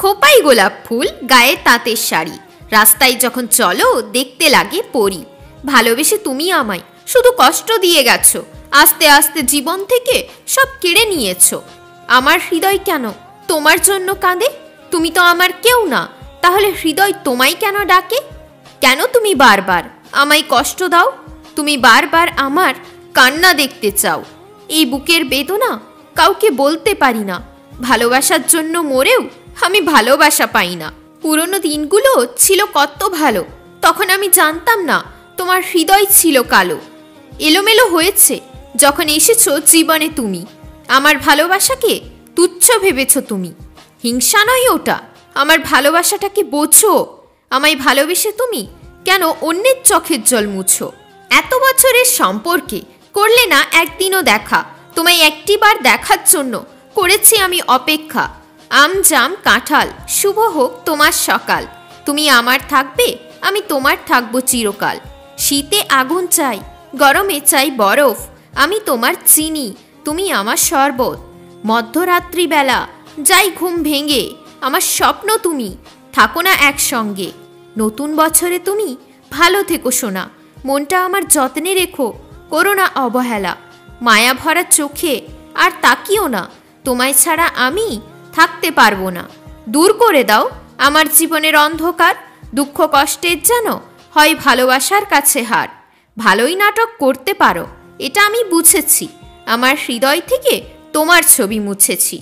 খোপাই গোলাপ ফুল, গায়ে তাঁতের শাড়ি, রাস্তায় যখন চলো দেখতে লাগে পরি। ভালোবেসে তুমি আমায় শুধু কষ্ট দিয়ে গেছো, আস্তে আস্তে জীবন থেকে সব কেড়ে নিয়েছো। আমার হৃদয় কেন তোমার জন্য কাঁদে? তুমি তো আমার কেউ না, তাহলে হৃদয় তোমায় কেন ডাকে? কেন তুমি বারবার আমায় কষ্ট দাও? তুমি বারবার আমার কান্না দেখতে চাও। এই বুকের বেদনা কাউকে বলতে পারি না, ভালোবাসার জন্য মরেও আমি ভালোবাসা পাই না। পুরনো দিনগুলো ছিল কত ভালো, তখন আমি জানতাম না তোমার হৃদয় ছিল কালো। এলোমেলো হয়েছে যখন এসেছো জীবনে তুমি, আমার ভালোবাসাকে তুচ্ছ ভেবেছ তুমি। হিংসা নয় ওটা, আমার ভালোবাসাটাকে বোঝো। আমায় ভালোবেসে তুমি কেন অন্যের চোখের জল মুছো? এত বছরের সম্পর্কে করলে না একদিনও দেখা, তোমায় একটিবার দেখার জন্য করেছি আমি অপেক্ষা। আম জাম কাঁঠাল শুভ হোক তোমার সকাল, তুমি আমার থাকবে আমি তোমার থাকবো চিরকাল। শীতে আগুন চাই, গরমে চাই বরফ, আমি তোমার চিনি তুমি আমার শরবত। মধ্যরাত্রিবেলা যাই ঘুম ভেঙে, আমার স্বপ্ন তুমি থাকো না একসঙ্গে। নতুন বছরে তুমি ভালো থেকো সোনা, মনটা আমার যত্নে রেখো, করো না অবহেলা। মায়া ভরা চোখে আর তাকিও না, তোমায় ছাড়া আমি থাকতে পারবো না। দূর করে দাও আমার জীবনের অন্ধকার, দুঃখ কষ্টের যেন হয় ভালোবাসার কাছে হার। ভালোই নাটক করতে পারো এটা আমি বুঝেছি, আমার হৃদয় থেকে তোমার ছবি মুছেছি।